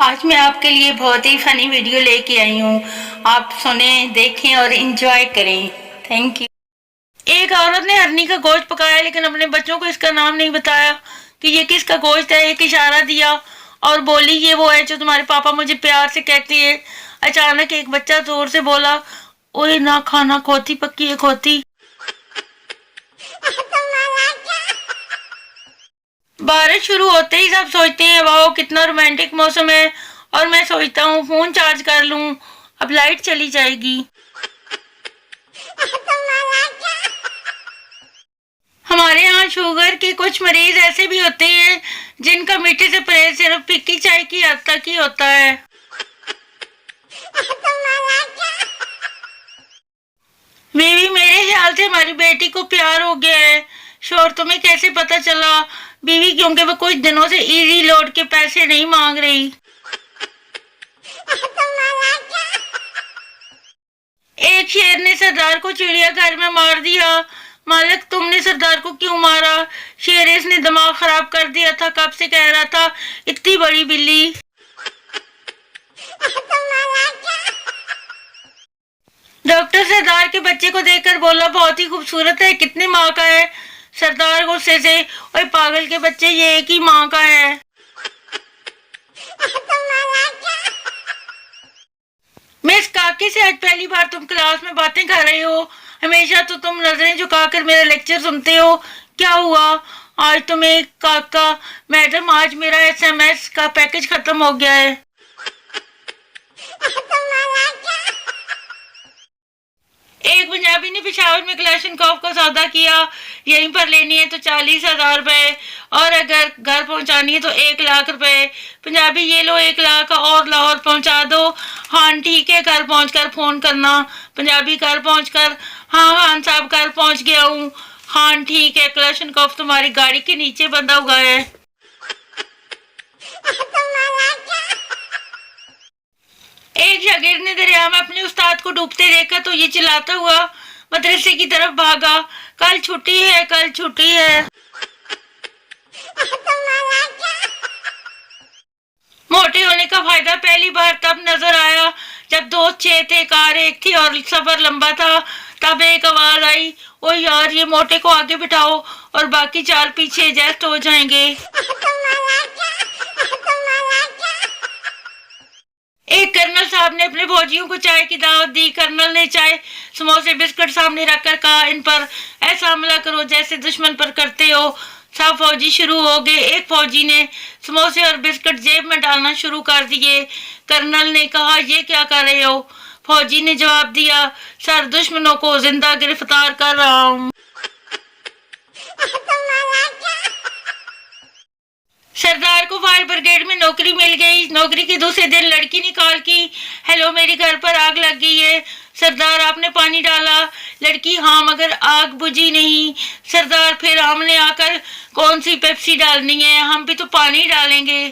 आज मैं आपके लिए बहुत ही फनी वीडियो लेके आई हूँ। आप सुने, देखें और एंजॉय करें। Thank you. एक औरत ने हरनी का गोश्त पकाया लेकिन अपने बच्चों को इसका नाम नहीं बताया कि ये किसका गोश्त है। एक इशारा दिया और बोली ये वो है जो तुम्हारे पापा मुझे प्यार से कहते हैं। अचानक एक बच्चा जोर से बोला, ओए ना खाना खोती पक्की है खोती। बारिश शुरू होते ही सब सोचते हैं वाह कितना रोमांटिक मौसम है, और मैं सोचता हूँ फोन चार्ज कर लूँ, अब लाइट चली जाएगी। हमारे यहाँ शुगर के कुछ मरीज ऐसे भी होते हैं जिनका मीठे से परहेज सिर्फ फिक्की चाय की हद तक ही होता है। बीवी, मेरे ख्याल से हमारी बेटी को प्यार हो गया है। शोर, तुम्हें कैसे पता चला? बीवी, क्योंकि वो कुछ दिनों से इजी लोड के पैसे नहीं मांग रही। एक शेर ने सरदार को चिड़ियाघर में मार दिया। मालिक, तुमने सरदार को क्यों मारा? शेर, इसने दिमाग खराब कर दिया था, कब से कह रहा था, इतनी बड़ी बिल्ली। डॉक्टर सरदार के बच्चे को देखकर बोला, बहुत ही खूबसूरत है, कितने माँ का है? सरदार गुस्से से, ओए पागल के बच्चे, ये एक ही माँ का है। मिस काकी से आज पहली बार तुम क्लास में बातें कर रहे हो। हमेशा तो तुम नजरें झुकाकर मेरा लेक्चर सुनते हो, क्या हुआ आज तुम्हें? काका, मैडम आज मेरा एसएमएस का पैकेज खत्म हो गया है। एक पंजाबी ने पेशावर में क्लाशनकोव का सौदा किया। यहीं पर लेनी है तो 40,000 रुपए, और अगर घर पहुंचानी है तो 1 लाख रुपए। पंजाबी, ये लो 1 लाख और लाहौर पहुंचा दो। हाँ ठीक है, घर पहुंचकर फोन करना। पंजाबी, घर पहुंचकर, हाँ खान साहब घर पहुंच गया हूँ। हाँ ठीक है, क्लाशनकोव तुम्हारी गाड़ी के नीचे बंधा हुआ है। एक शागिर्द ने दरिया में अपने उस्ताद को डूबते देखा तो ये चिल्लाता हुआ मदरसे की तरफ भागा, कल छुट्टी है, कल छुट्टी है। मोटे होने का फायदा पहली बार तब नजर आया जब दोस्त 6 थे, कार एक थी और सफर लंबा था। तब एक आवाज आई, ओ यार ये मोटे को आगे बिठाओ और बाकी 4 पीछे एडजस्ट हो जाएंगे। एक कर्नल साहब ने अपने फौजियों को चाय की दावत दी। कर्नल ने चाय, समोसे, बिस्कुट सामने रखकर कहा, इन पर ऐसा हमला करो जैसे दुश्मन पर करते हो। सब फौजी शुरू हो गए। एक फौजी ने समोसे और बिस्कुट जेब में डालना शुरू कर दिए। कर्नल ने कहा, ये क्या कर रहे हो? फौजी ने जवाब दिया, सर दुश्मनों को जिंदा गिरफ्तार कर रहा हूँ। सरदार को फायर ब्रिगेड में नौकरी मिल गई। नौकरी के दूसरे दिन लड़की ने कॉल की, हेलो मेरे घर पर आग लग गई है। सरदार, आपने पानी डाला? लड़की, हाँ मगर आग बुझी नहीं। सरदार, फिर हमने आकर कौन सी पेप्सी डालनी है, हम भी तो पानी डालेंगे।